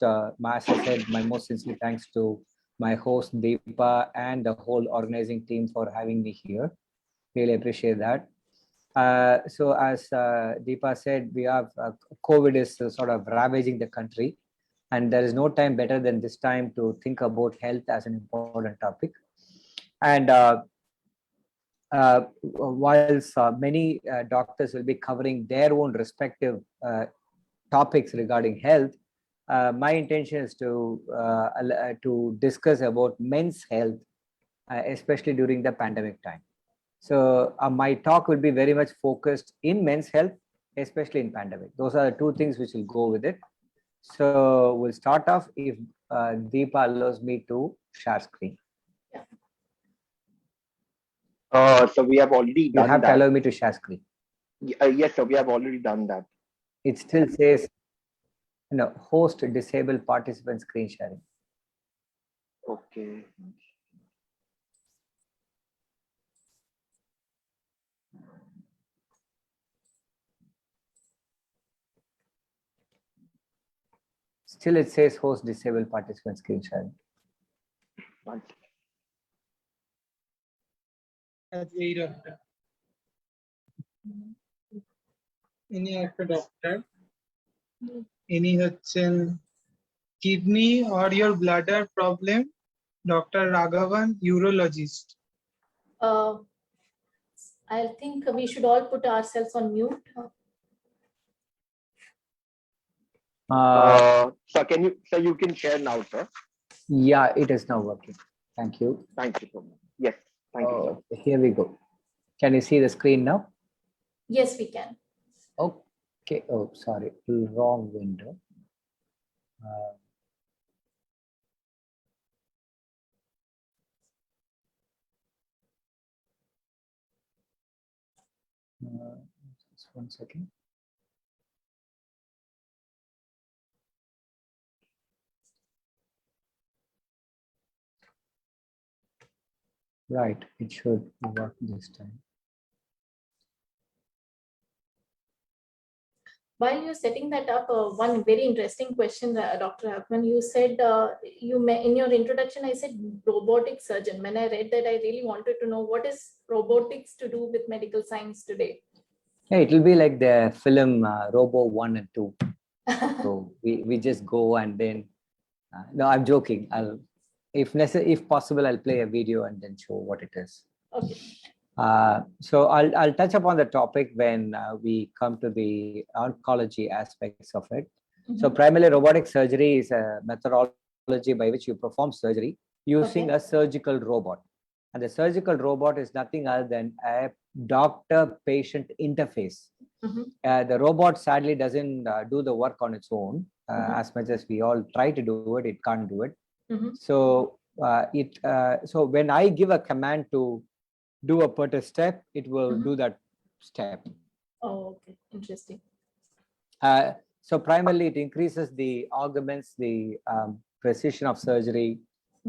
as I said, my most sincere thanks to my host Deepa and the whole organizing team for having me here. Really appreciate that. So as Deepa said, we have COVID is sort of ravaging the country, and there is no time better than this time to think about health as an important topic. And whilst many doctors will be covering their own respective topics regarding health, my intention is to discuss about men's health, especially during the pandemic time. So my talk will be very much focused in men's health, especially in pandemic. Those are the two things which will go with it. So we'll start off if Deepa allows me to share screen. So we have already done that. You have to allow me to share screen. Yes, sir, we have already done that. It still says, host disable participant screen sharing. Okay. Still, it says host disable participant screen sharing. ইনি একটা doctor, ইনি হচ্ছেন kidney or your bladder problem, Dr. Raghavan, urologist. I think we should all put ourselves on mute. So you can share now, sir. Yeah, it is now working. Thank you. Thank you so much. Yes, thank you, sir. Here we go. Can you see the screen now? Yes, we can. Okay. Oh, sorry, wrong window. Just 1 second. Right, it should work this time. While you're setting that up, one very interesting question, Dr. Raghavan, you said in your introduction, I said robotic surgeon. When I read that, I really wanted to know what is robotics to do with medical science today. Yeah, it will be like the film Robo 1 and 2. So we just go and then. No, I'm joking. If possible, I'll play a video and then show what it is. Okay. So I'll touch upon the topic when we come to the oncology aspects of it. Mm-hmm. So primarily robotic surgery is a methodology by which you perform surgery using a surgical robot. And the surgical robot is nothing other than a doctor-patient interface. Mm-hmm. The robot sadly doesn't do the work on its own. As much as we all try to do it, it can't do it. Mm-hmm. So so when I give a command to do a particular step, it will do that step. Oh, okay, interesting. So primarily, it increases the augments the precision of surgery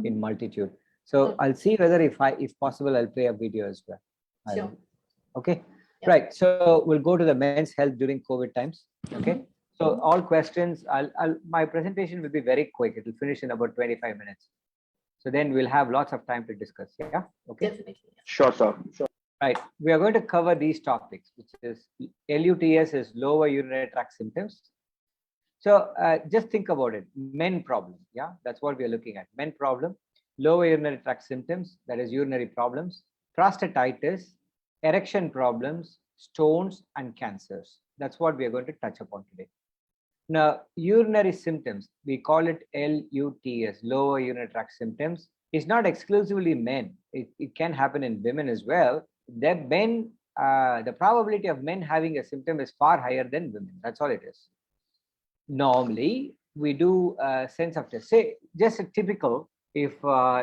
in multitude. So I'll see whether if possible, I'll play a video as well. Sure. Okay. Yeah. Right. So we'll go to the men's health during COVID times. Okay. So all questions, my presentation will be very quick. It will finish in about 25 minutes. So then we'll have lots of time to discuss. Yeah. Okay. Definitely. Sure, sir. Sure. Right. We are going to cover these topics, which is LUTS is lower urinary tract symptoms. So just think about it. Men problem. Yeah. That's what we are looking at. Men problem, lower urinary tract symptoms, that is urinary problems, prostatitis, erection problems, stones, and cancers. That's what we are going to touch upon today. Now, urinary symptoms, we call it LUTS, lower urinary tract symptoms. It's not exclusively men. It can happen in women as well. The probability of men having a symptom is far higher than women. That's all it is. Normally, we do a sense of test. Say, just a typical, if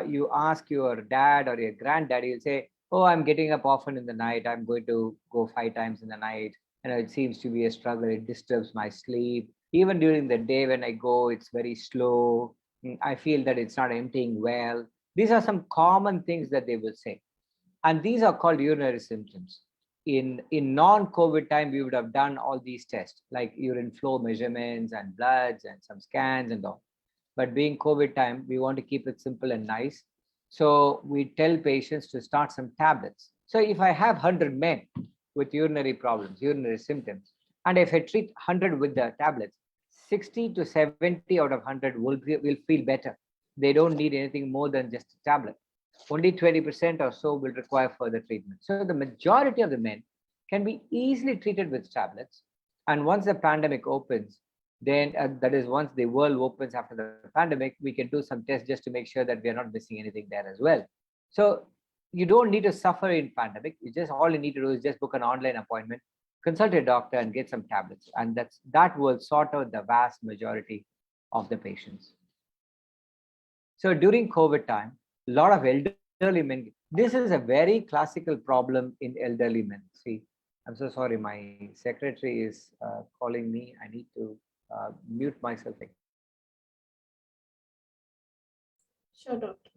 you ask your dad or your granddad, he'll say, oh, I'm getting up often in the night. I'm going to go 5 times in the night. It seems to be a struggle. It disturbs my sleep. Even during the day when I go, it's very slow. I feel that it's not emptying well. These are some common things that they will say. And these are called urinary symptoms. In non-COVID time, we would have done all these tests like urine flow measurements and bloods and some scans and all. but being COVID time, we want to keep it simple and nice. So we tell patients to start some tablets. So if I have 100 men with urinary problems, urinary symptoms, and if I treat 100 with the tablets, 60 to 70 out of 100 will feel better. They don't need anything more than just a tablet. Only 20% or so will require further treatment. So the majority of the men can be easily treated with tablets. And once the pandemic opens, then that is once the world opens after the pandemic, we can do some tests just to make sure that we are not missing anything there as well. So you don't need to suffer in pandemic. You just all you need to do is just book an online appointment, consult a doctor, and get some tablets, and that will sort out the vast majority of the patients. So during COVID time, a lot of elderly men. This is a very classical problem in elderly men. See, I'm so sorry, my secretary is calling me. I need to mute myself. Sure, doctor.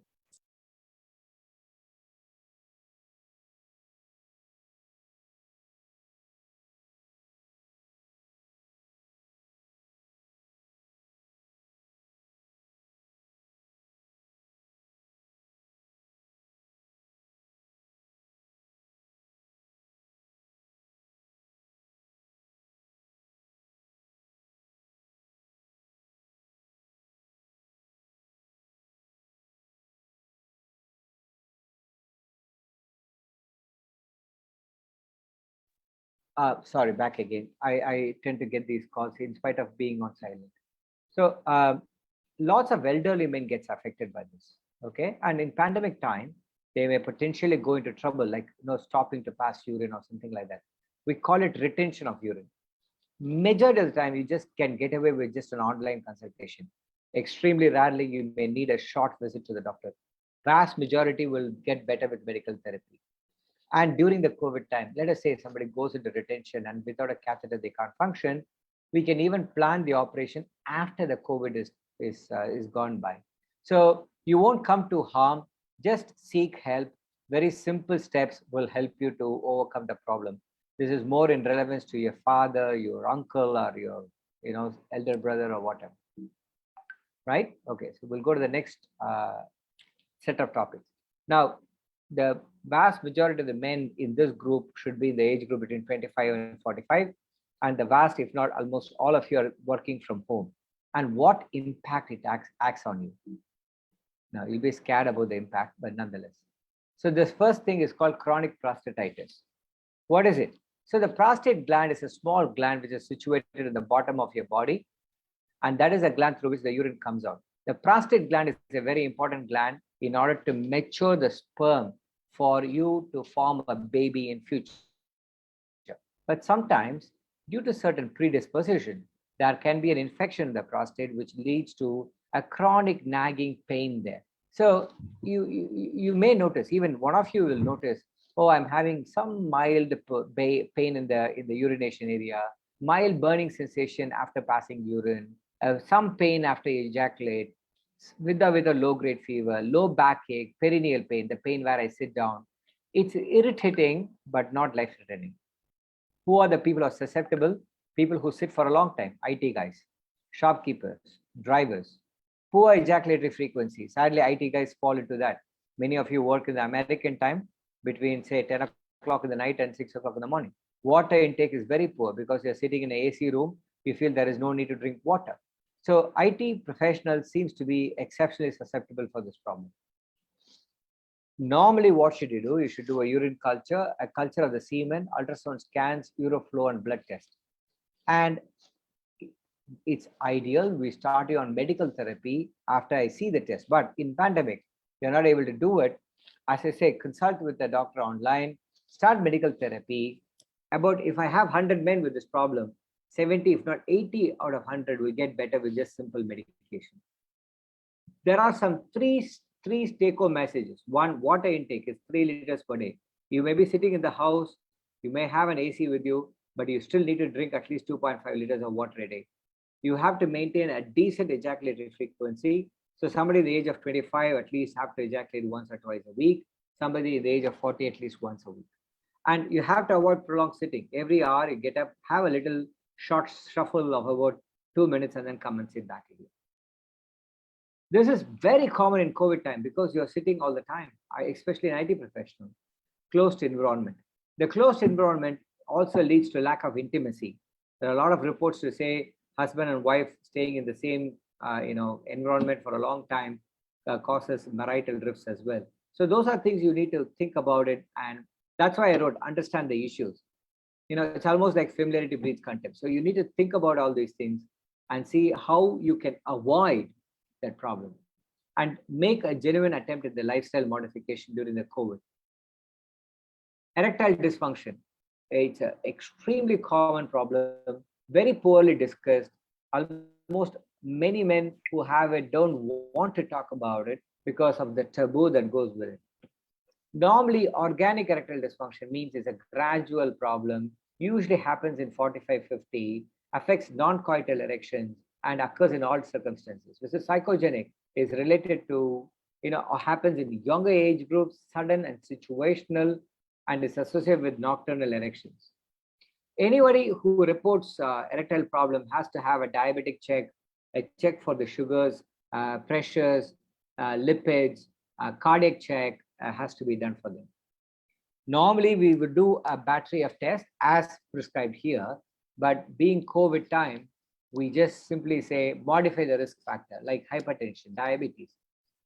Sorry, back again. I tend to get these calls in spite of being on silent. So lots of elderly men gets affected by this. Okay, and in pandemic time, they may potentially go into trouble, like stopping to pass urine or something like that. We call it retention of urine. Majority of the time, you just can get away with just an online consultation. Extremely rarely, you may need a short visit to the doctor. Vast majority will get better with medical therapy. And during the COVID time, let us say somebody goes into retention and without a catheter they can't function, we can even plan the operation after the COVID is gone by. So you won't come to harm. Just seek help. Very simple steps will help you to overcome the problem. This is more in relevance to your father, your uncle, or your elder brother or whatever. Right? Okay. So we'll go to the next set of topics. Now, the vast majority of the men in this group should be in the age group between 25 and 45. And the vast, if not almost all of you, are working from home. And what impact it acts on you. Now, you'll be scared about the impact, but nonetheless. So this first thing is called chronic prostatitis. What is it? So the prostate gland is a small gland which is situated at the bottom of your body. And that is a gland through which the urine comes out. The prostate gland is a very important gland in order to mature the sperm for you to form a baby in future. But sometimes, due to certain predisposition, there can be an infection in the prostate which leads to a chronic nagging pain there. So you may notice, even one of you will notice, oh, I'm having some mild pain in the urination area, mild burning sensation after passing urine, some pain after you ejaculate, with a low-grade fever, low backache, perineal pain, the pain where I sit down. It's irritating, but not life-threatening. Who are the people who are susceptible? People who sit for a long time, IT guys, shopkeepers, drivers. Poor ejaculatory frequency. Sadly, IT guys fall into that. Many of you work in the American time between, say, 10 o'clock in the night and 6 o'clock in the morning. Water intake is very poor because you're sitting in an AC room. You feel there is no need to drink water. So IT professionals seems to be exceptionally susceptible for this problem. Normally, what should you do? You should do a urine culture, a culture of the semen, ultrasound scans, uroflow, and blood test. And it's ideal we start you on medical therapy after I see the test. But in pandemic, you're not able to do it. As I say, consult with the doctor online, start medical therapy. About if I have 100 men with this problem, 70, if not 80 out of 100 will get better with just simple medication. There are some three take-home messages. One, water intake is 3 liters per day. You may be sitting in the house, you may have an AC with you, but you still need to drink at least 2.5 liters of water a day. You have to maintain a decent ejaculatory frequency. So somebody at the age of 25 at least have to ejaculate once or twice a week. Somebody at the age of 40 at least once a week. And you have to avoid prolonged sitting. Every hour you get up, have a little short shuffle of about 2 minutes and then come and sit back again. This is very common in COVID time because you're sitting all the time, especially in IT professional, closed environment. The closed environment also leads to lack of intimacy. There are a lot of reports to say husband and wife staying in the same environment for a long time causes marital rifts as well. So those are things you need to think about it, and that's why I wrote understand the issues. It's almost like familiarity breeds contempt. So you need to think about all these things and see how you can avoid that problem and make a genuine attempt at the lifestyle modification during the COVID. Erectile dysfunction. It's an extremely common problem, very poorly discussed. Almost many men who have it don't want to talk about it because of the taboo that goes with it. Normally, organic erectile dysfunction means it's a gradual problem, usually happens in 45-50, affects non-coital erections, and occurs in all circumstances. Which is psychogenic, is related to, or happens in younger age groups, sudden and situational, and is associated with nocturnal erections. Anybody who reports erectile problem has to have a diabetic check, a check for the sugars, pressures, lipids, cardiac check has to be done for them. Normally, we would do a battery of tests as prescribed here, but being COVID time, we just simply say modify the risk factor like hypertension, diabetes,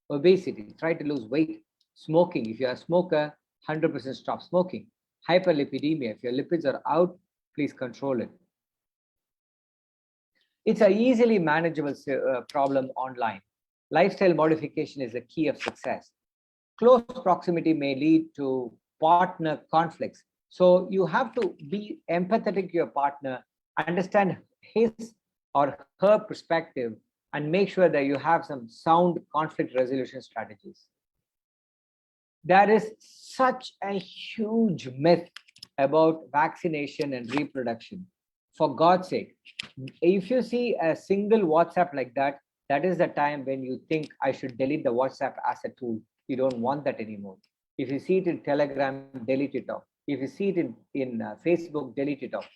obesity, try to lose weight, smoking. If you're a smoker, 100% stop smoking. Hyperlipidemia, if your lipids are out, please control it. It's an easily manageable problem online. Lifestyle modification is the key of success. Close proximity may lead to partner conflicts. So you have to be empathetic to your partner, understand his or her perspective, and make sure that you have some sound conflict resolution strategies. There is such a huge myth about vaccination and reproduction. For God's sake, if you see a single WhatsApp like that, that is the time when you think I should delete the WhatsApp as a tool. You don't want that anymore. If you see it in Telegram, delete it off. If you see it in Facebook, delete it off.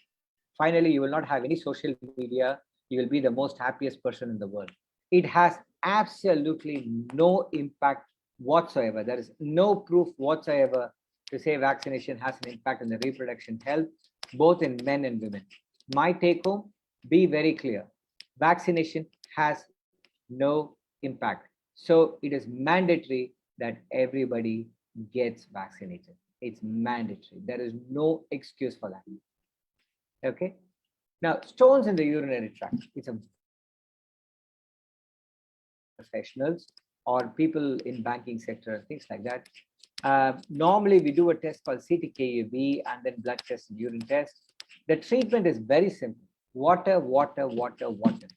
Finally, you will not have any social media. You will be the most happiest person in the world. It has absolutely no impact whatsoever. There is no proof whatsoever to say vaccination has an impact on the reproduction health, both in men and women. My take home, be very clear. Vaccination has no impact. So it is mandatory that everybody gets vaccinated. It's mandatory. There is no excuse for that. Okay. Now, stones in the urinary tract. It's a professionals or people in banking sector and things like that. Normally, we do a test called CTKUB and then blood test and urine test. The treatment is very simple. Water, water, water, water.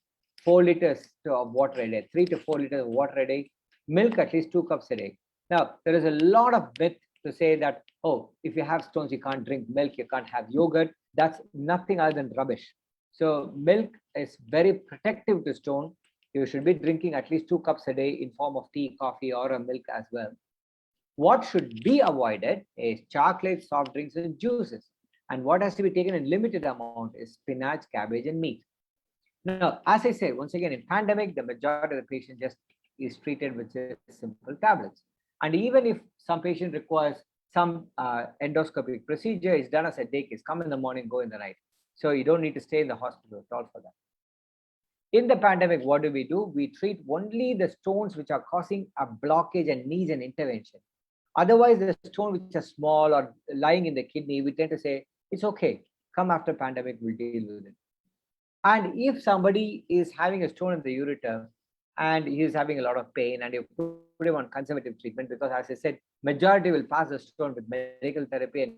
4 liters of water a day, 3 to 4 liters of water a day. Milk at least 2 cups a day. Now, there is a lot of myth to say that, oh, if you have stones, you can't drink milk, you can't have yogurt. That's nothing other than rubbish. So milk is very protective to stone. You should be drinking at least 2 cups a day in form of tea, coffee, or a milk as well. What should be avoided is chocolate, soft drinks, and juices. And what has to be taken in limited amount is spinach, cabbage, and meat. Now, as I said, once again, in pandemic, the majority of the patient just is treated with just simple tablets. And even if some patient requires some endoscopic procedure, it's done as a day case. Come in the morning, go in the night. So you don't need to stay in the hospital at all for that. In the pandemic, what do? We treat only the stones which are causing a blockage and needs an intervention. Otherwise, the stone which are small or lying in the kidney, we tend to say, it's okay, come after pandemic, we'll deal with it. And if somebody is having a stone in the ureter and he is having a lot of pain and you put him on conservative treatment, because as I said, majority will pass the stone with medical therapy and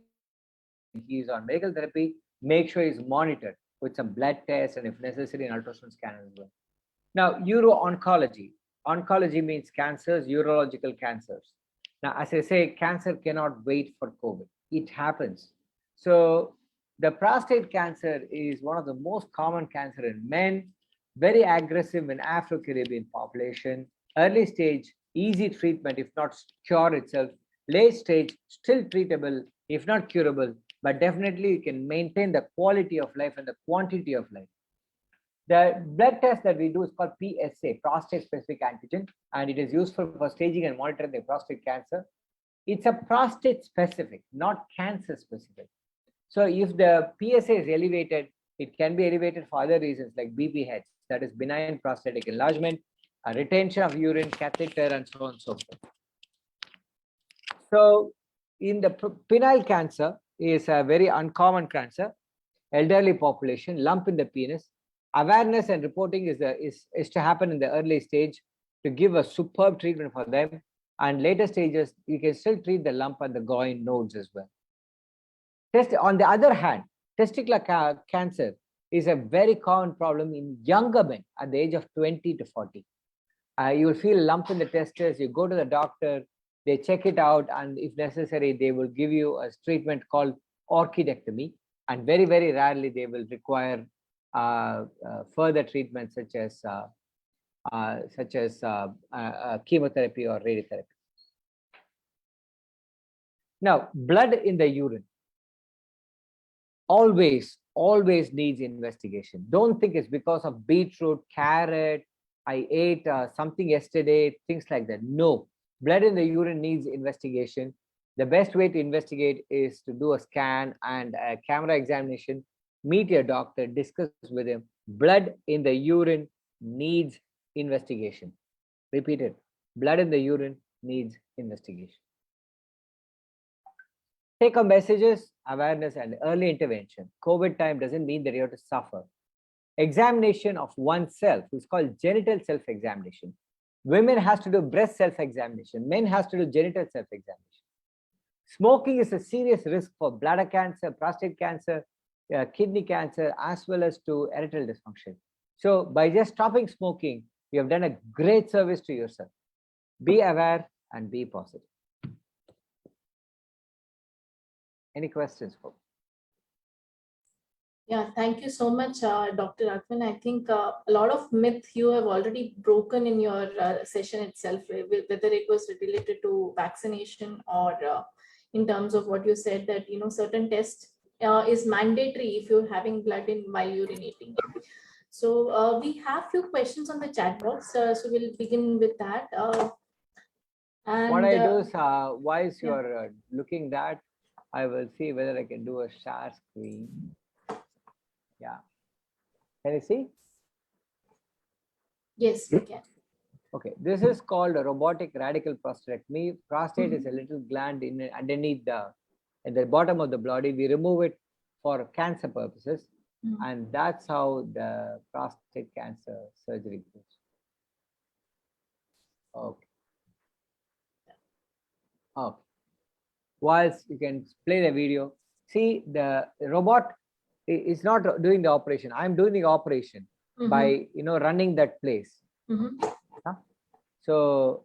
he is on medical therapy, make sure he's monitored with some blood tests and if necessary, an ultrasound scan as well. Now, uro-oncology. Oncology means cancers, urological cancers. Now, as I say, cancer cannot wait for COVID. It happens. So the prostate cancer is one of the most common cancer in men, very aggressive in Afro-Caribbean population, early stage, easy treatment, if not cure itself, late stage, still treatable, if not curable, but definitely you can maintain the quality of life and the quantity of life. The blood test that we do is called PSA, prostate specific antigen, and it is useful for staging and monitoring the prostate cancer. It's a prostate specific, not cancer specific. So if the PSA is elevated, it can be elevated for other reasons like BPH, that is benign prostatic enlargement, a retention of urine, catheter, and so on and so forth. So in the penile cancer is a very uncommon cancer, elderly population, lump in the penis. Awareness and reporting is to happen in the early stage to give a superb treatment for them. And later stages, you can still treat the lump and the groin nodes as well. On the other hand, testicular cancer is a very common problem in younger men at the age of 20 to 40. You will feel a lump in the testes, you go to the doctor, they check it out, and if necessary, they will give you a treatment called orchidectomy. And very, very rarely they will require further treatments such as chemotherapy or radiotherapy. Now, blood in the urine always needs investigation. Don't think it's because of beetroot, carrot, I ate something yesterday, things like that. No, blood in the urine needs investigation. The best way to investigate is to do a scan and a camera examination, meet your doctor, discuss with him. Blood in the urine needs investigation. Repeat it. Blood in the urine needs investigation. Take-home messages, awareness, and early intervention. COVID time doesn't mean that you have to suffer. Examination of oneself is called genital self-examination. Women has to do breast self-examination. Men has to do genital self-examination. Smoking is a serious risk for bladder cancer, prostate cancer, kidney cancer, as well as to erectile dysfunction. So by just stopping smoking, you have done a great service to yourself. Be aware and be positive. Any questions, folks? Yeah, thank you so much, Dr. Raghavan. I think a lot of myth you have already broken in your session itself, whether it was related to vaccination or in terms of what you said that, you know, certain tests is mandatory if you're having blood in while urinating. So we have few questions on the chat box, so we'll begin with that. What I do is, while you're looking that, I will see whether I can do a share screen. Yeah. Can you see? Yes, we can. Okay. This is called a robotic radical prostatectomy. Prostate is a little gland underneath at the bottom of the body. We remove it for cancer purposes. And that's how the prostate cancer surgery goes. Okay. Okay. Whilst you can play the video, see the robot is not doing the operation. I'm doing the operation by, you know, running that place. So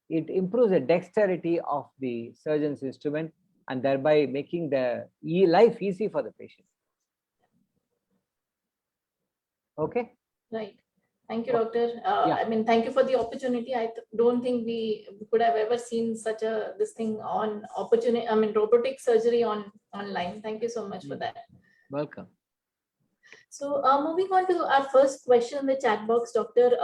it improves the dexterity of the surgeon's instrument and thereby making the life easy for the patient. Okay. Right. Thank you, Doctor. I mean, thank you for the opportunity. I don't think we could have ever seen such this thing on opportunity. I mean, robotic surgery online. Thank you so much for that. Welcome. So moving on to our first question in the chat box, Doctor.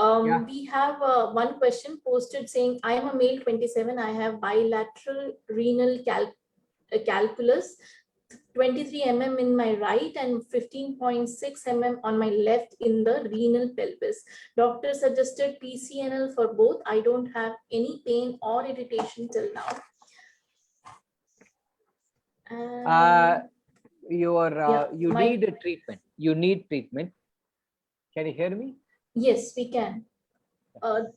We have one question posted saying, I am a male 27. I have bilateral renal calculus, 23 mm in my right and 15.6 mm on my left in the renal pelvis. Doctor suggested PCNL for both. I don't have any pain or irritation till now. You need a treatment. You need treatment. Can you hear me? Yes, we can.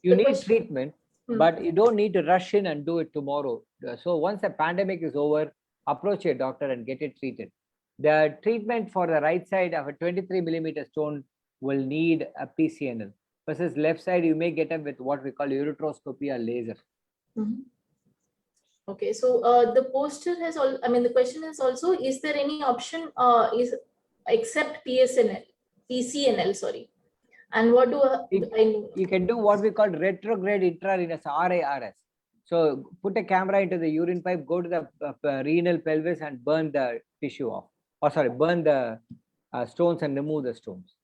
You need treatment, but you don't need to rush in and do it tomorrow. So once the pandemic is over, approach your doctor and get it treated. The treatment for the right side of a 23 millimeter stone will need a PCNL. Versus left side, you may get up with what we call ureteroscopy or laser. Okay, so the poster has all. I mean, the question is also: is there any option except PCNL? Sorry. And what do you can do what we call retrograde intrarenous RIRS. So put a camera into the urine pipe, go to the renal pelvis and burn the tissue off. Or sorry, burn the stones and remove the stones.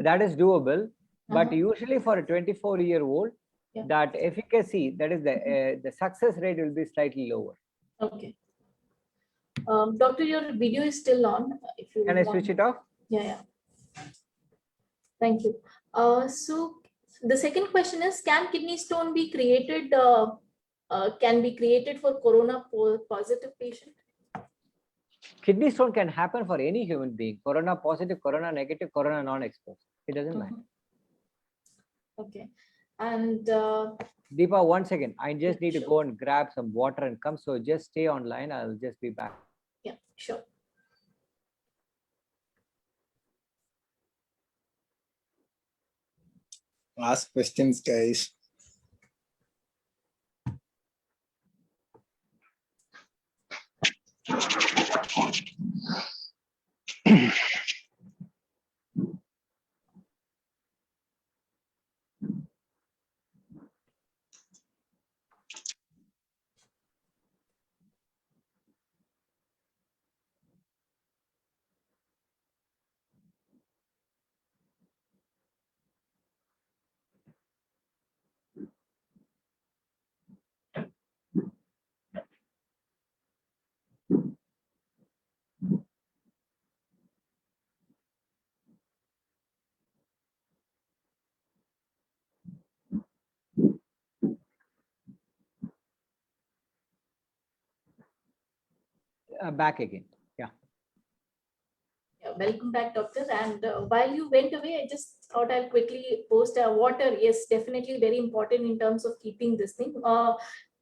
That is doable, but Uh-huh. usually for a 24-year-old, Yeah. that efficacy, that is the success rate will be slightly lower. Okay. Doctor, your video is still on. If you Can I want. switch it off? Yeah. Thank you. So the second question is, can kidney stone be created? Can be created for corona positive patient? Kidney stone can happen for any human being, corona positive, corona negative, corona non-exposed. It doesn't matter. Okay. And Deepa, 1 second. I just need to Sure. go and grab some water and come. So just stay online. I'll just be back. yeah, sure. Ask questions, guys. Back again. Yeah. Yeah, welcome back, doctor. And while you went away, I just thought I'll quickly post water. Yes, definitely very important in terms of keeping this thing,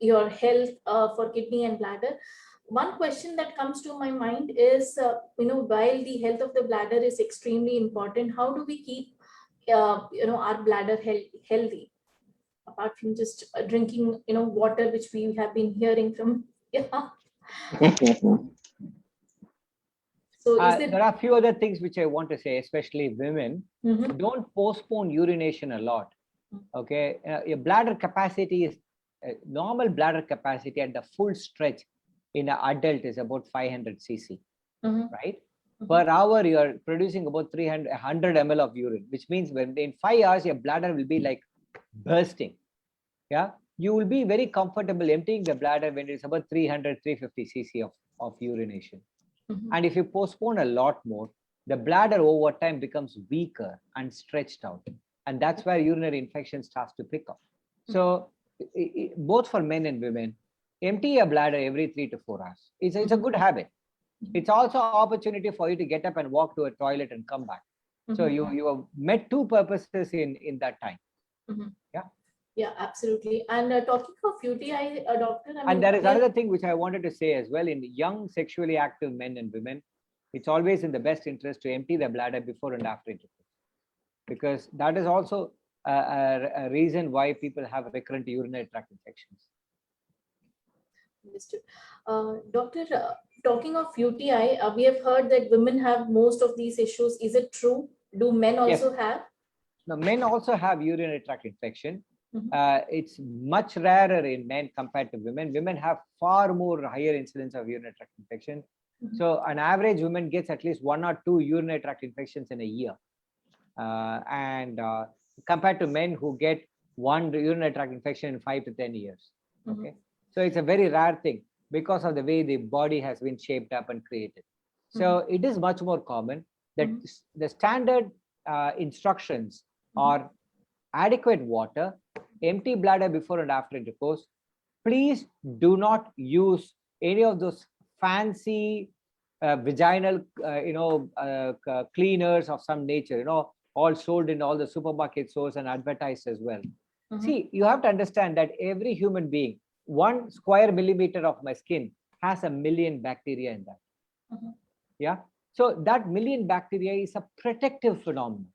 your health for kidney and bladder. One question that comes to my mind is, while the health of the bladder is extremely important, how do we keep, our bladder healthy? Apart from just drinking, water, which we have been hearing from. Yeah. So is There are a few other things which I want to say, especially women. Mhm. Don't postpone urination a lot. Okay. Your bladder capacity is normal bladder capacity at the full stretch in an adult is about 500 cc, Mhm. right? Mhm. Per hour, you are producing about 100 ml of urine, which means when in 5 hours, your bladder will be like bursting. Yeah. You will be very comfortable emptying the bladder when it's about 300, 350 cc of urination. Mhm. And if you postpone a lot more, the bladder over time becomes weaker and stretched out. And that's where urinary infection starts to pick up. So both for men and women, empty your bladder every 3 to 4 hours. It's a good habit. It's also an opportunity for you to get up and walk to a toilet and come back. So you have met two purposes in that time. Mhm. Yeah. Yeah, absolutely. And talking of UTI, doctor, I mean, And there is another thing which I wanted to say as well. In young sexually active men and women, it's always in the best interest to empty the bladder before and after intercourse, because that is also a reason why people have recurrent urinary tract infections. Understood. Doctor, talking of UTI, we have heard that women have most of these issues. Is it true? Do men also have? Now, men also have urinary tract infection. Mhm. It's much rarer in men compared to women. Women have far more higher incidence of urinary tract infection. Mhm. So an average woman gets at least 1 or 2 urinary tract infections in a year. And compared to men who get 1 urinary tract infection in 5 to 10 years. Okay. So it's a very rare thing because of the way the body has been shaped up and created. So it is much more common that the standard instructions are adequate water, empty bladder before and after intercourse. Please do not use any of those fancy vaginal, cleaners of some nature, all sold in all the supermarket stores and advertised as well. See, you have to understand that every human being, 1 square millimeter of my skin has 1 million bacteria in that. Yeah. So that million bacteria is a protective phenomenon.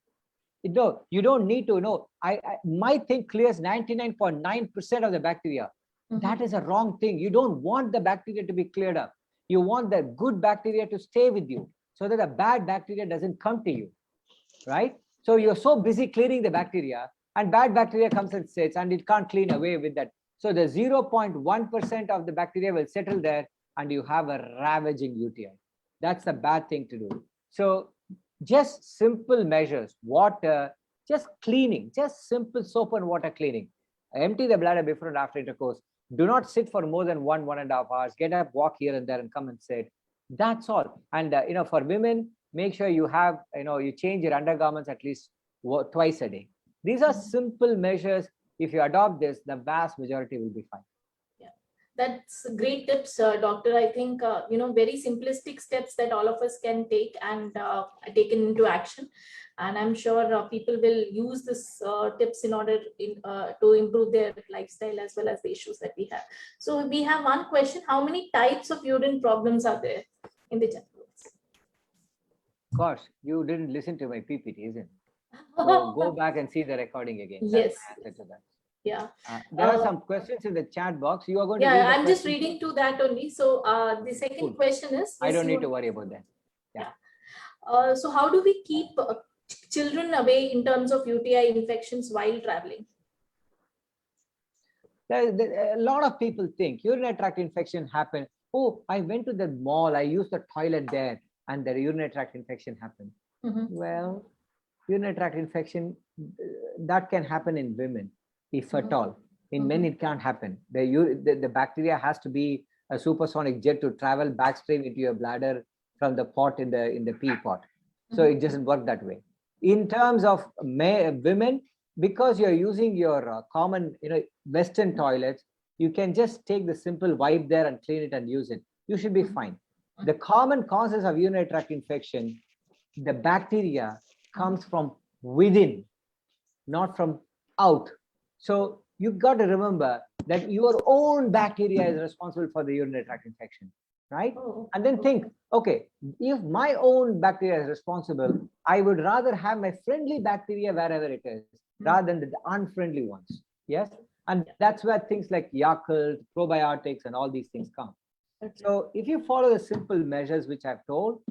You don't need to know. My thing clears 99.9% of the bacteria. That is a wrong thing. You don't want the bacteria to be cleared up. You want the good bacteria to stay with you so that the bad bacteria doesn't come to you, right? So you're so busy clearing the bacteria, and bad bacteria comes and sits, and it can't clean away with that. So the 0.1% of the bacteria will settle there, and you have a ravaging UTI. That's a bad thing to do. So just simple measures, water, just cleaning, just simple soap and water cleaning. Empty the bladder before and after intercourse. Do not sit for more than 1.5 hours. Get up, walk here and there, and come and sit. That's all. And for women, make sure you have, you change your undergarments at least twice a day. These are simple measures. If you adopt this, the vast majority will be fine. That's great tips, doctor. I think, very simplistic steps that all of us can take and take into action. And I'm sure people will use this tips in order to improve their lifestyle as well as the issues that we have. So we have one question. How many types of urine problems are there in the chat box? Gosh, you didn't listen to my PPT, isn't it? So go back and see the recording again. Yes. That's the answer to that. Yeah. There are some questions in the chat box. You are going to Yeah, read the I'm just questions? reading to that only. So the second Cool. question is, I yes, don't you need to worry about that. so how do we keep children away in terms of UTI infections while traveling? A lot of people think urinary tract infection happened. Oh, I went to the mall, I used the toilet there, and the urinary tract infection happened. Well, urinary tract infection, that can happen in women, if at all. In men, it can't happen. The bacteria has to be a supersonic jet to travel backstream into your bladder from the pot in the pee pot. So it doesn't work that way. In terms of women, because you're using your common, Western toilets, you can just take the simple wipe there and clean it and use it. You should be fine. The common causes of urinary tract infection, the bacteria comes from within, not from out. So you've got to remember that your own bacteria is responsible for the urinary tract infection, right? And then think, okay, if my own bacteria is responsible, I would rather have my friendly bacteria wherever it is, rather than the unfriendly ones. Yes. And that's where things like Yakult, probiotics, and all these things come. Okay. So if you follow the simple measures which I've told,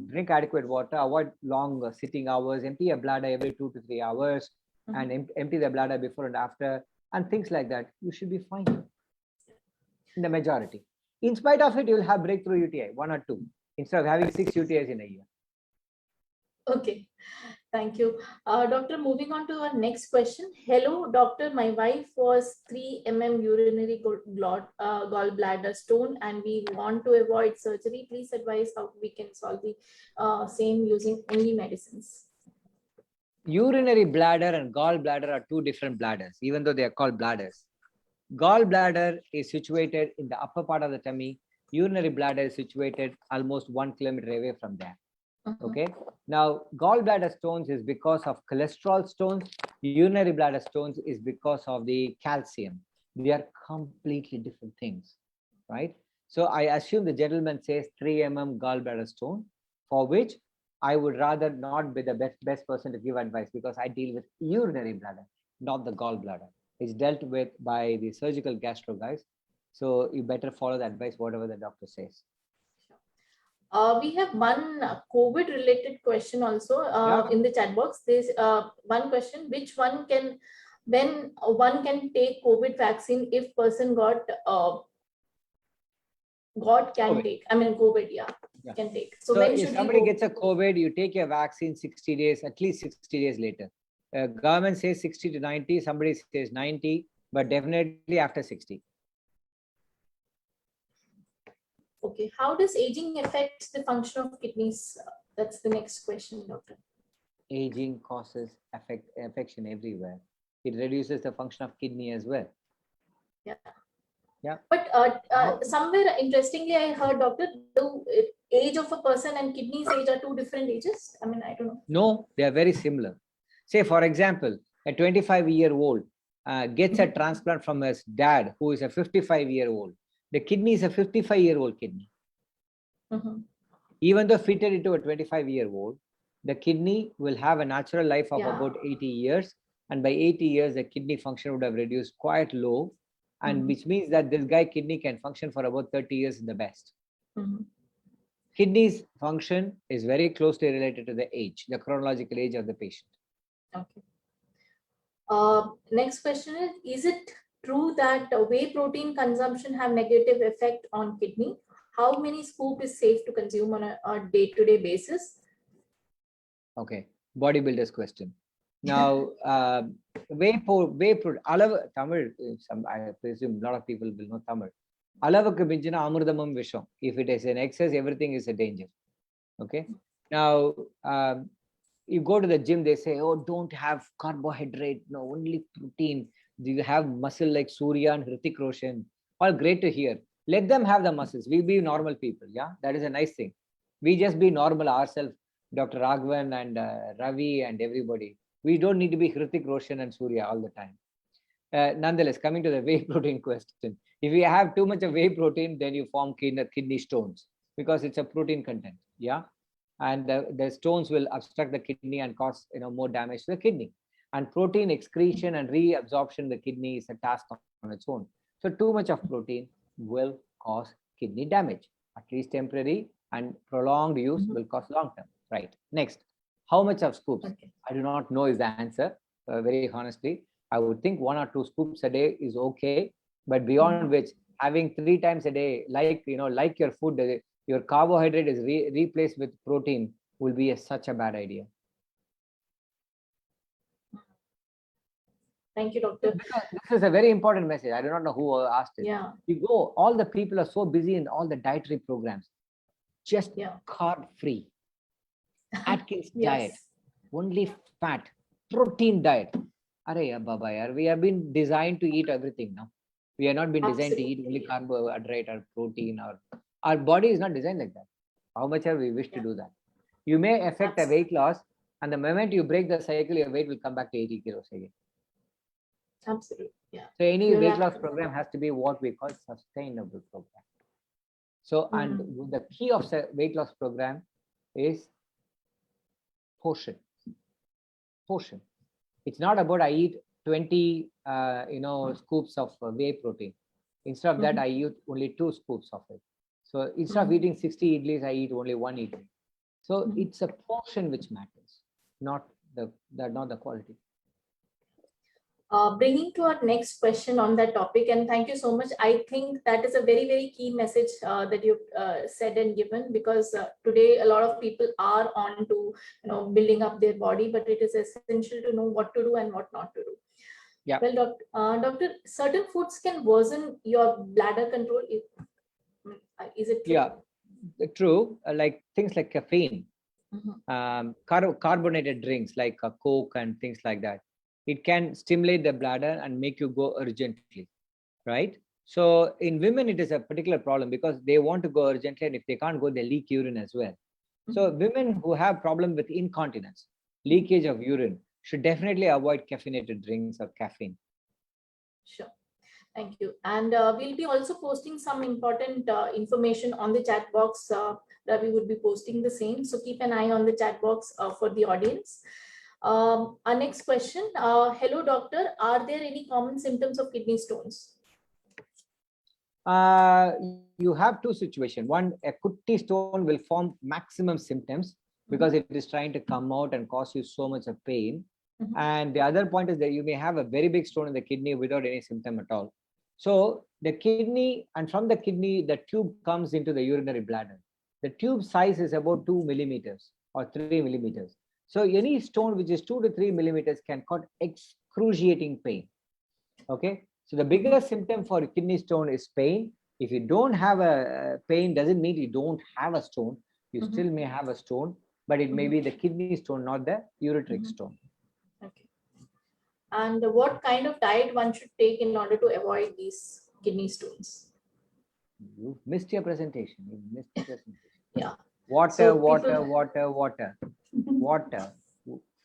drink adequate water, avoid long sitting hours, empty your bladder every 2 to 3 hours, and empty the bladder before and after, and things like that, you should be fine in the majority. In spite of it, you will have breakthrough UTI, 1 or 2, instead of having 6 UTIs in a year. Okay, thank you. Doctor, moving on to our next question. Hello, doctor. My wife was 3 mm urinary gallbladder stone and we want to avoid surgery. Please advise how we can solve the same using only medicines. Urinary bladder and gallbladder are 2 different bladders, even though they are called bladders. Gallbladder is situated in the upper part of the tummy. Urinary bladder is situated almost 1 kilometer away from there. Okay. Now, gallbladder stones is because of cholesterol stones. Urinary bladder stones is because of the calcium. They are completely different things, right? So I assume the gentleman says 3 mm gallbladder stone, for which I would rather not be the best person to give advice, because I deal with urinary bladder, not the gallbladder. It's dealt with by the surgical gastro guys. So you better follow the advice, whatever the doctor says. We have one COVID related question also in the chat box. There's one question, when one can take COVID vaccine if person got can take, I mean COVID, can take. So when if somebody gets a COVID, you take your vaccine 60 days, at least 60 days later. Government says 60 to 90, somebody says 90, but definitely after 60. Okay, how does aging affect the function of kidneys? That's the next question, doctor. Aging causes affection everywhere. It reduces the function of kidney as well. Yeah. But somewhere interestingly, I heard, doctor, the age of a person and kidneys age are 2 different ages. I mean, I don't know. No, they are very similar. Say, for example, a 25-year-old gets a transplant from his dad, who is a 55-year-old. The kidney is a 55-year-old kidney. Even though fitted into a 25-year-old, the kidney will have a natural life of about 80 years. And by 80 years, the kidney function would have reduced quite low. And which means that this guy kidney can function for about 30 years in the best. Kidney's function is very closely related to the age, the chronological age of the patient. Okay. Next question is it true that whey protein consumption have negative effect on kidney? How many scoop is safe to consume on a day-to-day basis? Okay, bodybuilders question. Now, Tamil, I presume a lot of people will know Tamil. Alavukku minjina amrudamam visham. If it is an excess, everything is a danger. Okay. Now, you go to the gym, they say, oh, don't have carbohydrate, no, only protein. You have muscle like Surya and Hrithik Roshan. All great to hear. Let them have the muscles. We be normal people. Yeah, that is a nice thing. We just be normal ourselves, Dr. Raghavan and Ravi and everybody. We don't need to be Hrithik Roshan and Surya all the time. Nonetheless, coming to the whey protein question. If you have too much of whey protein, then you form kidney stones because it's a protein content. Yeah. And the stones will obstruct the kidney and cause more damage to the kidney. And protein excretion and reabsorption in the kidney is a task on its own. So too much of protein will cause kidney damage, at least temporary, and prolonged use will cause long term. Right. Next, how much of scoops? Okay. I do not know is the answer. Very honestly, I would think 1 or 2 scoops a day is okay, but beyond which having 3 times a day, like like your food, your carbohydrate is replaced with protein will be such a bad idea. Thank you, doctor. Because this is a very important message. I do not know who asked it. Yeah. You go, all the people are so busy in all the dietary programs, just carb free. Atkins diet, only fat, protein diet. We have been designed to eat everything now. We are not been designed to eat only carbohydrate or protein, or our body is not designed like that. How much are we wish to do that? You may affect a weight loss, and the moment you break the cycle, your weight will come back to 80 kilos again. Absolutely. Yeah. So any weight loss program has to be what we call sustainable program. So, and the key of weight loss program is portion. It's not about I eat 20 scoops of whey protein. Instead of that, I eat only 2 scoops of it. So instead of eating 60 idlis, I eat only 1 idli. So it's a portion which matters, not the quality. Bringing to our next question on that topic, and thank you so much. I think that is a very, very key message that you've said and given, because today a lot of people are on to building up their body, but it is essential to know what to do and what not to do. Yeah. Well, doctor, certain foods can worsen your bladder control. Is it true? Yeah, true. Like things like caffeine, carbonated drinks like Coke and things like that. It can stimulate the bladder and make you go urgently, right? So in women, it is a particular problem because they want to go urgently, and if they can't go, they leak urine as well. So women who have problem with incontinence, leakage of urine, should definitely avoid caffeinated drinks or caffeine. Sure. Thank you. And we'll be also posting some important information on the chat box that we would be posting the same. So keep an eye on the chat box for the audience. Our next question. Hello, doctor. Are there any common symptoms of kidney stones? You have 2 situations. One, a kidney stone will form maximum symptoms because it is trying to come out and cause you so much of pain. And the other point is that you may have a very big stone in the kidney without any symptom at all. So the kidney, and from the kidney, the tube comes into the urinary bladder. The tube size is about 2 millimeters or 3 millimeters. So any stone which is 2 to 3 millimeters can cause excruciating pain. Okay. So the biggest symptom for a kidney stone is pain. If you don't have a pain, doesn't mean you don't have a stone. You still may have a stone, but it may be the kidney stone, not the ureteric stone. Okay. And what kind of diet one should take in order to avoid these kidney stones? You missed your presentation. You missed the presentation. Yeah. Water, So water.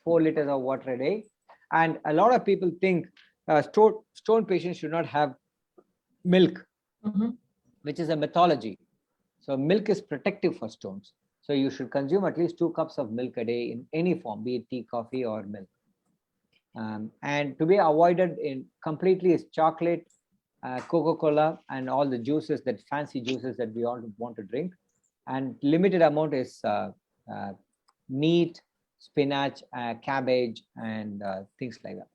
4 liters of water a day. And a lot of people think stone patients should not have milk, which is a mythology. So milk is protective for stones. So you should consume at least 2 cups of milk a day in any form, be it tea, coffee, or milk. And to be avoided in completely is chocolate, Coca-Cola, and all the juices, that fancy juices that we all want to drink. And limited amount is meat, spinach, cabbage, and things like that.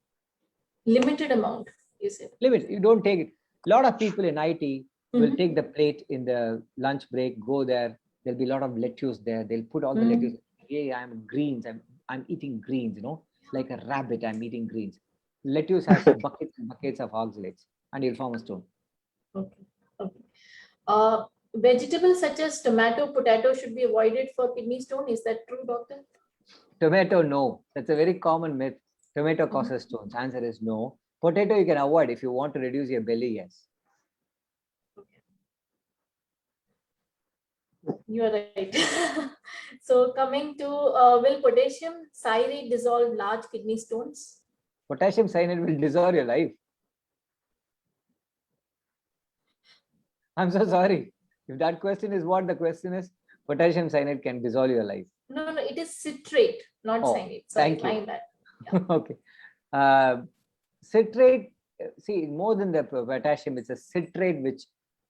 Limited amount, you said. Limit. You don't take it. A lot of people in IT will take the plate in the lunch break, go there. There'll be a lot of lettuce there. They'll put all the lettuce. Hey, I'm greens. I'm eating greens, like a rabbit, I'm eating greens. Lettuce has buckets and buckets of oxalates, and you'll form a stone. Okay. Okay. Vegetables such as tomato, potato should be avoided for kidney stone. Is that true, doctor? Tomato, no. That's a very common myth. Tomato causes stones. Answer is no. Potato you can avoid if you want to reduce your belly, yes. You are right. So coming to, will potassium cyanide dissolve large kidney stones? Potassium cyanide will dissolve your life. I'm so sorry. If that question is what the question is, potassium cyanide can dissolve your life. No, no, it is citrate, not cyanide. Sorry, thank you. my bad. Okay. Citrate, see, more than the potassium, it's a citrate which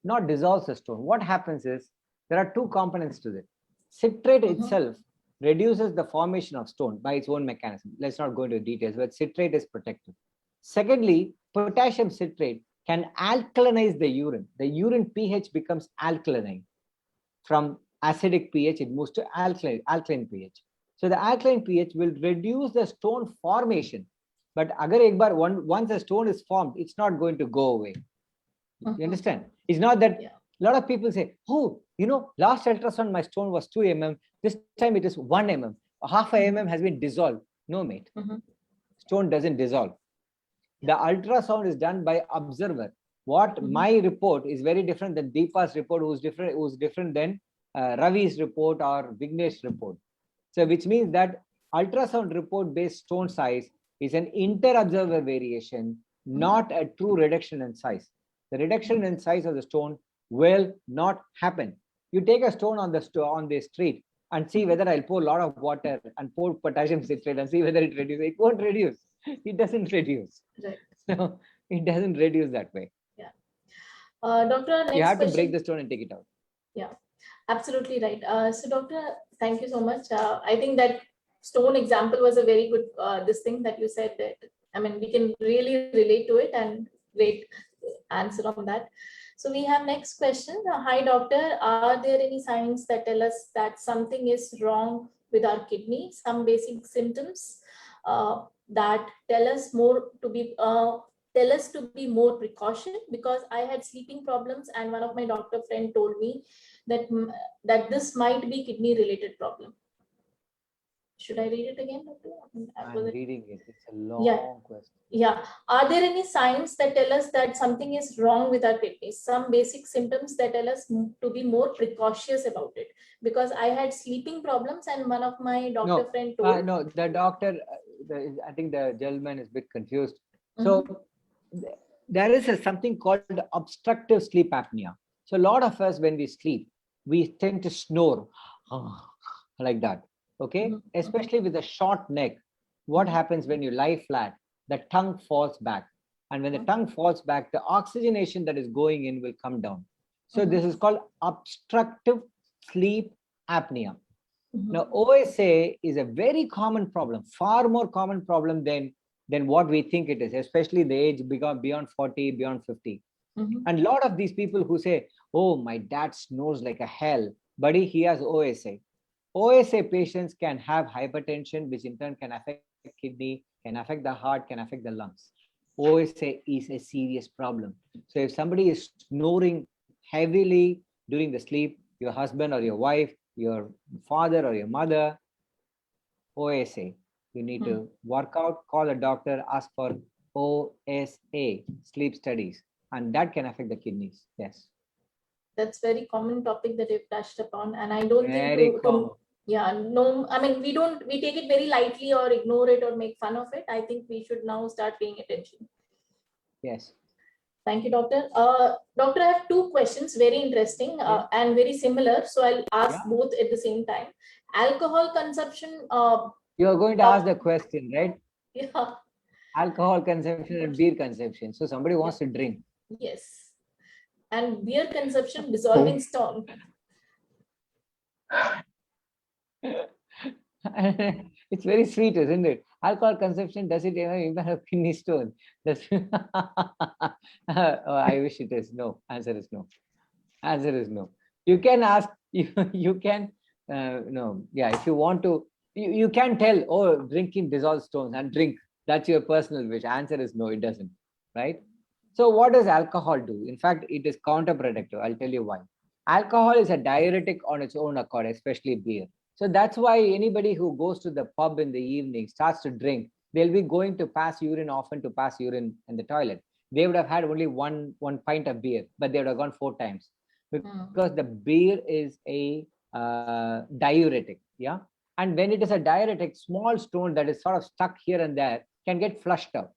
not dissolves the stone. What happens is, there are two components to it. Citrate itself reduces the formation of stone by its own mechanism. Let's not go into details, but citrate is protective. Secondly, potassium citrate can alkalinize the urine. The urine pH becomes alkaline. From acidic pH, it moves to alkaline pH. So the alkaline pH will reduce the stone formation. But once a stone is formed, it's not going to go away. You understand? It's not that a lot of people say, oh, last ultrasound, my stone was 2 mm. This time it is 1 mm. Half a mm has been dissolved. No, mate. Stone doesn't dissolve. The ultrasound is done by observer. What my report is very different than Deepa's report, who's different than Ravi's report or Vignesh's report. So which means that ultrasound report based stone size is an inter-observer variation, not a true reduction in size. The reduction in size of the stone will not happen. You take a stone on the street and see whether I'll pour a lot of water and pour potassium citrate and see whether it reduces. It won't reduce. It doesn't reduce. Right. So it doesn't reduce that way. Yeah. Doctor, next you have question. to break the stone and take it out. Yeah, absolutely right. So doctor, thank you so much. I think that stone example was a very good, this thing that you said that, I mean, we can really relate to it, and great answer on that. So we have next question. Hi doctor, are there any signs that tell us that something is wrong with our kidney? Some basic symptoms that tell us to be more precaution, because I had sleeping problems and one of my doctor friend told me that this might be kidney related problem. Should I read it again, doctor? I'm reading it. It's a long question. Yeah. Are there any signs that tell us that something is wrong with our kidneys? Some basic symptoms that tell us to be more precautious about it, because I had sleeping problems and one of my doctor friend told. No, the doctor, I think the gentleman is a bit confused. So there is something called obstructive sleep apnea. So a lot of us, when we sleep, we tend to snore like that. Okay, especially with a short neck. What happens when you lie flat? The tongue falls back, and when the tongue falls back, the oxygenation that is going in will come down. So this is called obstructive sleep apnea. Now, OSA is a very common problem, far more common problem than what we think it is, especially the age beyond 40, beyond 50. And a lot of these people who say, oh, my dad snores like a hell, buddy, he has OSA. OSA patients can have hypertension, which in turn can affect the kidney, can affect the heart, can affect the lungs. OSA is a serious problem. So if somebody is snoring heavily during the sleep, your husband or your wife, your father or your mother, OSA, you need to work out, call a doctor, ask for OSA, sleep studies, and that can affect the kidneys. Yes. That's very common topic that you've touched upon, and I don't think no, I mean, we take it very lightly or ignore it or make fun of it. I think we should now start paying attention. Yes. Thank you, doctor. Doctor, I have two questions, very interesting and very similar. So I'll ask both at the same time. Alcohol consumption. You are going to ask the question, right? Yeah. Alcohol consumption and beer consumption. So somebody wants to drink. Yes. And beer consumption dissolving stone. It's very sweet, isn't it? Alcohol consumption, does it even have kidney stone? I wish it is. No. Answer is no. Answer is no. You can ask, you can, no. Yeah, if you want to You can tell, oh, drinking dissolves stones and drink. That's your personal wish. Answer is no, it doesn't, right? So what does alcohol do? In fact, it is counterproductive. I'll tell you why. Alcohol is a diuretic on its own accord, especially beer. So that's why anybody who goes to the pub in the evening starts to drink, they'll be going to pass urine often to pass urine in the toilet. They would have had only one pint of beer, but they would have gone 4 times because the beer is a diuretic. Yeah. And when it is a diuretic, small stone that is sort of stuck here and there can get flushed out.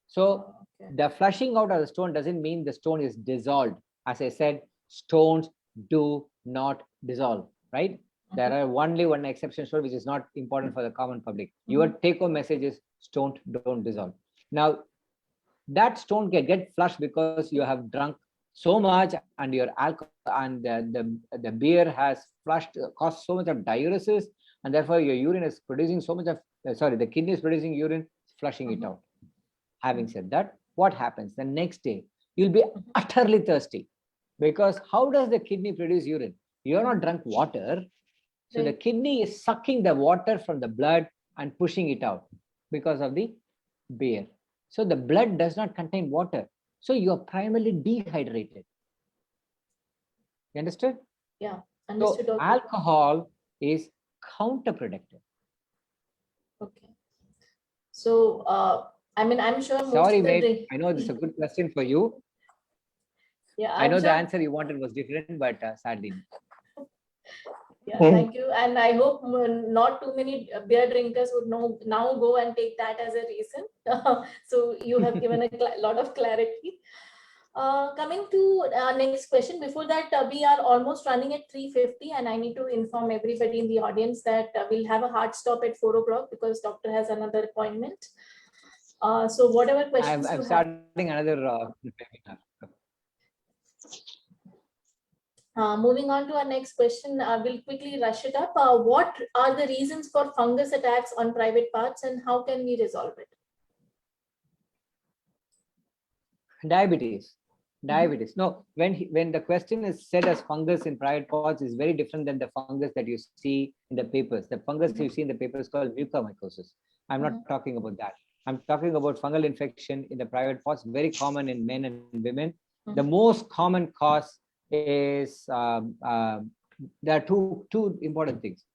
So the flushing out of the stone doesn't mean the stone is dissolved. As I said, stones do not dissolve, right? There are only one exception stone, which is not important for the common public. Your take-home message is stones don't dissolve. Now, that stone can get flushed because you have drunk so much and your alcohol and the beer has flushed, caused so much of diuresis, and therefore your urine is producing so much of, the kidney is producing urine, flushing it out. Having said that, what happens? The next day, you'll be utterly thirsty because how does the kidney produce urine? You're not drunk water. So the kidney is sucking the water from the blood and pushing it out because of the beer. So the blood does not contain water. So you're primarily dehydrated. You understood? Yeah, understood. So alcohol is counterproductive. Okay. So, I mean, I'm sure most Sorry, of the mate. I know this is a good question for you. Yeah, I know I'm the sure. answer you wanted was different, but sadly. Yeah, thank you. And I hope not too many beer drinkers would now go and take that as a reason. So you have given a lot of clarity. Coming to our next question. Before that, we are almost running at 3:50, and I need to inform everybody in the audience that we'll have a hard stop at 4 o'clock because doctor has another appointment. So whatever questions I'm you have. starting another webinar. Moving on to our next question, we'll quickly rush it up. What are the reasons for fungus attacks on private parts and how can we resolve it? Diabetes. No, when the question is said as fungus in private parts is very different than the fungus that you see in the papers. The fungus you see in the papers is called mucormycosis. I'm not talking about that. I'm talking about fungal infection in the private parts, very common in men and women. The most common cause is there are two important things.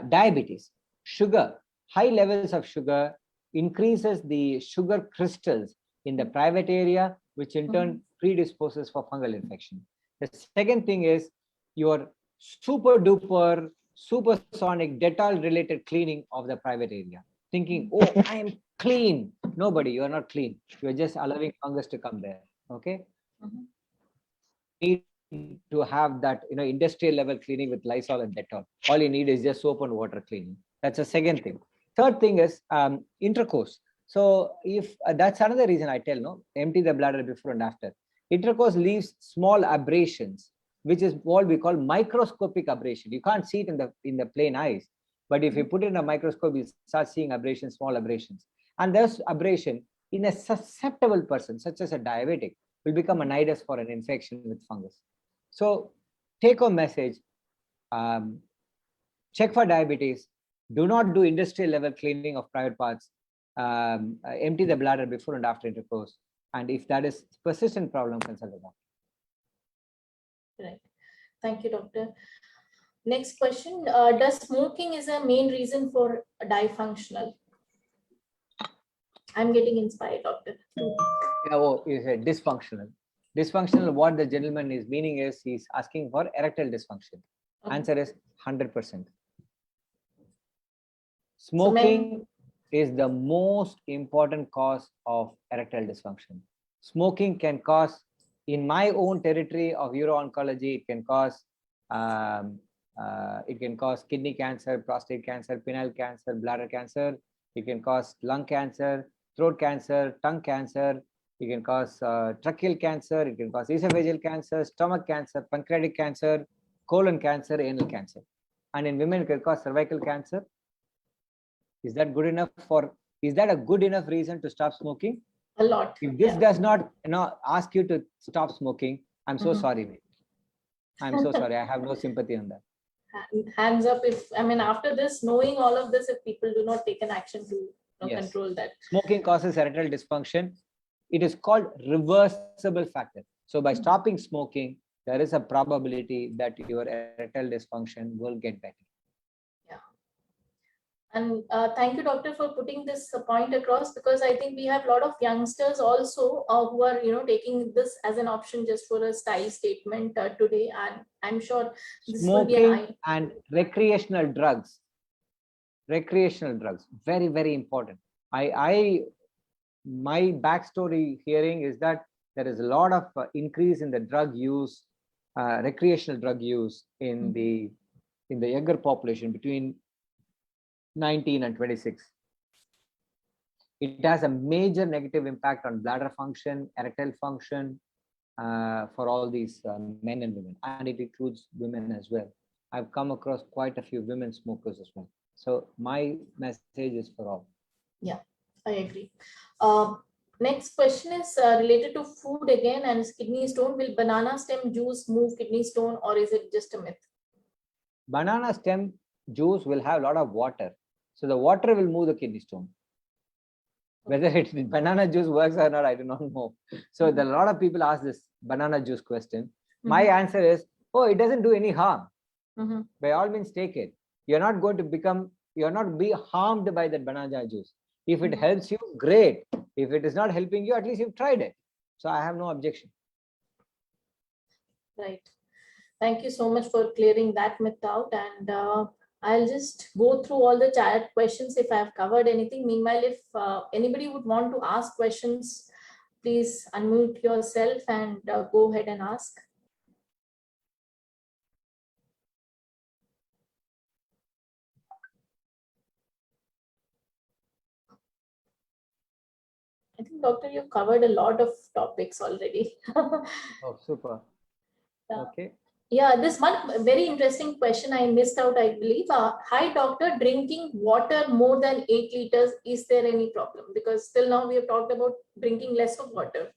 Diabetes, sugar, high levels of sugar increases the sugar crystals in the private area, which in turn predisposes for fungal infection. The second thing is your super duper supersonic Dettol related cleaning of the private area, thinking, oh, I am clean. Nobody, you are not clean. You are just allowing fungus to come there. Okay. Need to have that industrial level cleaning with Lysol and Dettol. All you need is just soap and water cleaning. That's the second thing. Third thing is intercourse. So if that's another reason I tell, empty the bladder before and after. Intercourse leaves small abrasions, which is what we call microscopic abrasion. You can't see it in the plain eyes, but if you put it in a microscope, you start seeing abrasions, small abrasions. And this abrasion in a susceptible person, such as a diabetic, will become a nidus for an infection with fungus. So take home message, check for diabetes, do not do industrial level cleaning of private parts, empty the bladder before and after intercourse. And if that is persistent problem, consult a doctor. Right. Thank you, doctor. Next question. Does smoking is a main reason for dysfunctional? I'm getting inspired, doctor. Is a dysfunctional. Dysfunctional, what the gentleman is meaning is he's asking for erectile dysfunction. Answer is 100%. Smoking is the most important cause of erectile dysfunction. Smoking can cause, in my own territory of uro-oncology, it can cause kidney cancer, prostate cancer, penile cancer, bladder cancer. It can cause lung cancer, throat cancer, tongue cancer. It can cause tracheal cancer. It can cause esophageal cancer, stomach cancer, pancreatic cancer, colon cancer, anal cancer. And in women, it can cause cervical cancer. Is that good enough is that a good enough reason to stop smoking? A lot. If this does not ask you to stop smoking, I'm so sorry, mate. I'm so sorry. I have no sympathy on that. hands up if, I mean, after this, knowing all of this, if people do not take an action to Yes. control that. Smoking causes erectile dysfunction. It is called reversible factor. So by stopping smoking, there is a probability that your erectile dysfunction will get better. And thank you, doctor, for putting this point across, because I think we have a lot of youngsters also who are, taking this as an option just for a style statement today. And I'm sure this will be Smoking and recreational drugs. Recreational drugs, very, very important. My backstory hearing is that there is a lot of increase in the drug use, recreational drug use in the younger population between 19 and 26. It has a major negative impact on bladder function, erectile function for all these men and women, and it includes women as well. I've come across quite a few women smokers as well. So my message is for all. Yeah, I agree. Next question is related to food again, and is kidney stone. Will banana stem juice move kidney stone, or is it just a myth? Banana stem juice will have a lot of water. So the water will move the kidney stone. Whether banana juice works or not, I do not know. So a lot of people ask this banana juice question. My answer is, oh, it doesn't do any harm. By all means, take it. You're not going to be harmed by that banana juice. If it helps you, great. If it is not helping you, at least you've tried it. So I have no objection. Right. Thank you so much for clearing that myth out. And I'll just go through all the chat questions if I've covered anything. Meanwhile, if anybody would want to ask questions, please unmute yourself and go ahead and ask. I think, doctor, you've covered a lot of topics already. Oh, super. Okay. Yeah, this one very interesting question I missed out, I believe. Hi, doctor, drinking water more than 8 liters, is there any problem? Because till now we have talked about drinking less of water.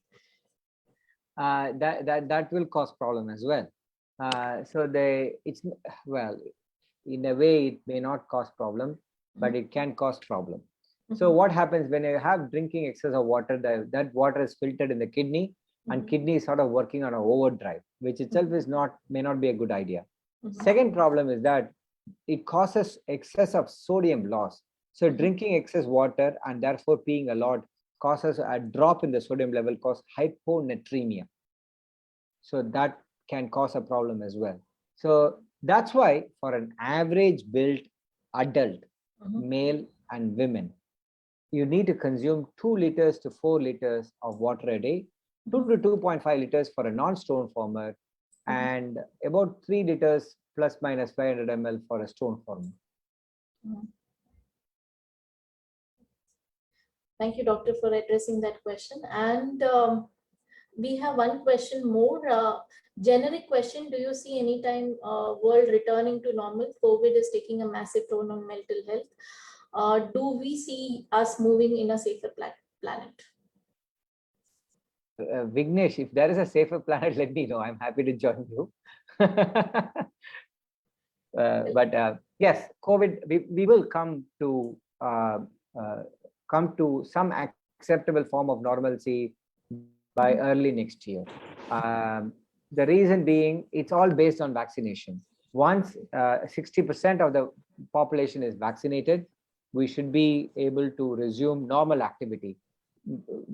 That will cause problem as well. Well, in a way, it may not cause problem, but it can cause problem. So what happens when you have drinking excess of water, that water is filtered in the kidney, and kidney is sort of working on an overdrive, which itself may not be a good idea. Second problem is that it causes excess of sodium loss. So drinking excess water and therefore peeing a lot causes a drop in the sodium level, cause hyponatremia. So that can cause a problem as well. So that's why for an average built adult, male and women, you need to consume 2 liters to 4 liters of water a day, 2 to 2.5 liters for a non-stone former, and about 3 liters plus minus 500 ml for a stone former. Thank you, doctor, for addressing that question. And we have one question more. Generic question: do you see any time world returning to normal? COVID is taking a massive toll on mental health. Do we see us moving in a safer planet? Vignesh, if there is a safer planet, let me know. I'm happy to join you. But yes, COVID, we will come to some acceptable form of normalcy by early next year. The reason being, it's all based on vaccination. Once 60% of the population is vaccinated, we should be able to resume normal activity.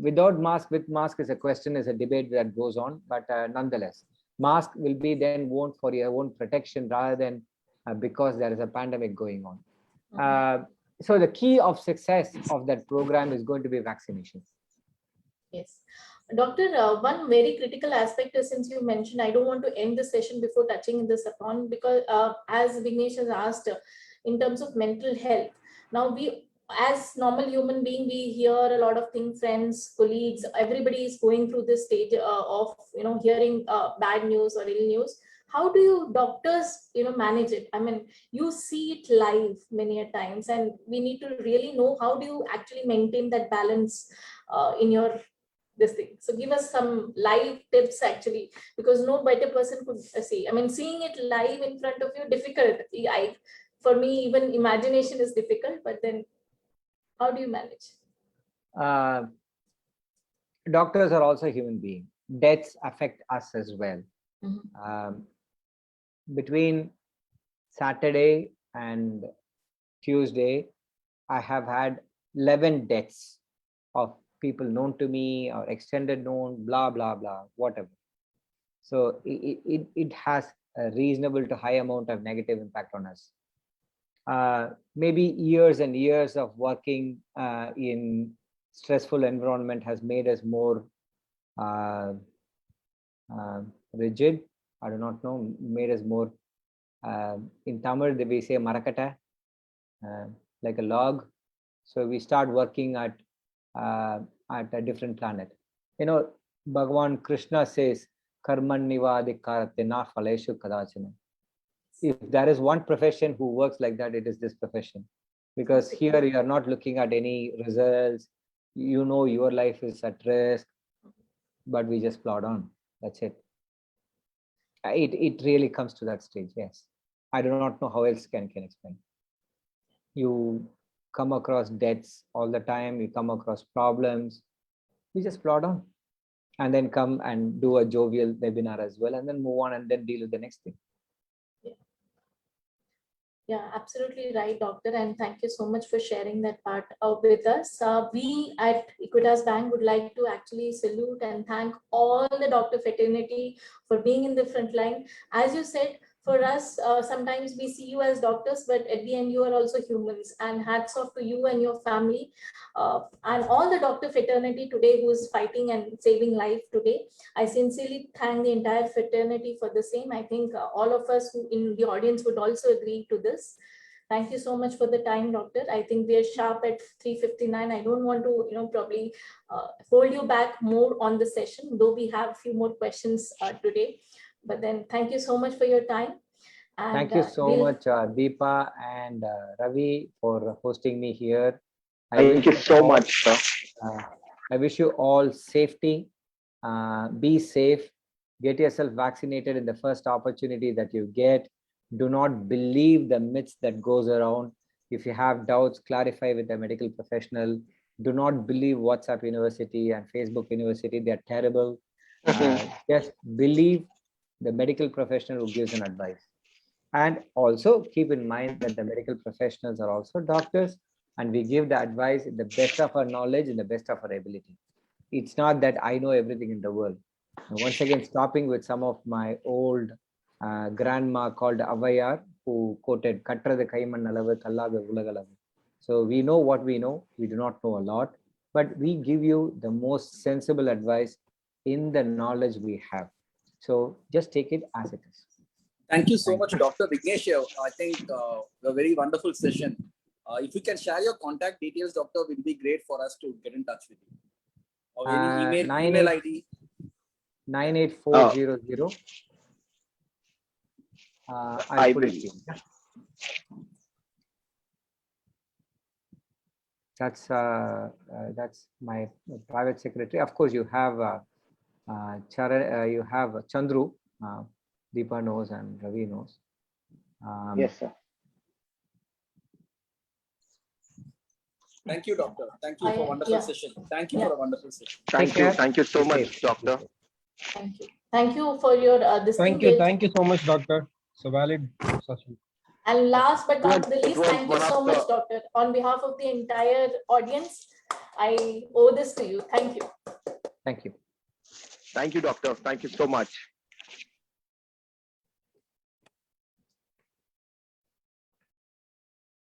Without mask, with mask is a debate that goes on, but nonetheless, mask will be then worn for your own protection rather than because there is a pandemic going on. So the key of success of that program is going to be vaccination. Yes. Doctor, one very critical aspect is, since you mentioned, I don't want to end the session before touching this upon, because as Vignesh has asked, in terms of mental health, now we, as normal human being, we hear a lot of things, friends, colleagues, everybody is going through this stage of, hearing bad news or ill news. How do you doctors, manage it? I mean, you see it live many a times, and we need to really know, how do you actually maintain that balance in your this thing. So give us some live tips actually, because no better person could see. I mean, seeing it live in front of you, difficult. For me, even imagination is difficult, but then how do you manage? Uh, doctors are also human beings. Deaths affect us as well. Mhm. Between Saturday and Tuesday, I have had 11 deaths of people known to me or extended known, blah, blah, blah, whatever. So it has a reasonable to high amount of negative impact on us. Maybe years and years of working in stressful environment has made us more rigid. I do not know, made us more, in Tamil, we say marakata, like a log. So we start working at a different planet. You know, Bhagavan Krishna says, Karman nivadikkarate na phaleshu kadachana. If there is one profession who works like that, it is this profession. Because here you are not looking at any results. You know your life is at risk, but we just plod on. That's it. It really comes to that stage, yes. I do not know how else can explain. You come across deaths all the time, you come across problems, we just plod on. And then come and do a jovial webinar as well, and then move on and then deal with the next thing. Yeah, absolutely right, doctor. And thank you so much for sharing that part with us. We at Equitas Bank would like to actually salute and thank all the doctor fraternity for being in the front line. As you said, for us, sometimes we see you as doctors, but at the end, you are also humans. And hats off to you and your family and all the doctor fraternity today who is fighting and saving life today. I sincerely thank the entire fraternity for the same. I think all of us who in the audience would also agree to this. Thank you so much for the time, doctor. I think we are sharp at 3:59. I don't want to, probably hold you back more on the session, though we have a few more questions today. But then thank you so much for your time. And, thank you so much, Deepa and Ravi, for hosting me here. Thank you so much, sir. I wish you all safety. Be safe. Get yourself vaccinated in the first opportunity that you get. Do not believe the myths that goes around. If you have doubts, clarify with a medical professional. Do not believe WhatsApp University and Facebook University. They are terrible. Just believe the medical professional who gives an advice. And also keep in mind that the medical professionals are also doctors, and we give the advice in the best of our knowledge, in the best of our ability. It's not that I know everything in the world. And once again, stopping with some of my old grandma called Avayar, who quoted Kattradu Kaiman Alavu Kalladu Ulagalavu. So we know what we know. We do not know a lot, but we give you the most sensible advice in the knowledge we have. So just take it as it is. Thank you so much, Dr. Vignesh. I think a very wonderful session. If you can share your contact details, doctor, it will be great for us to get in touch with you. Or any email ID. 98400. I'll put it here. That's my private secretary. Of course, you have you have Chandru. Deepa knows and Ravi knows. Yes, sir. Thank you, doctor. Thank you for a wonderful session. Thank you for a wonderful session. Thank you. Thank you so much, doctor. Thank you. Thank you for your Thank you so much, doctor. It's a valid session. And last but not the least, thank you so much, doctor. On behalf of the entire audience, I owe this to you. Thank you. Thank you. Thank you, doctor. Thank you so much.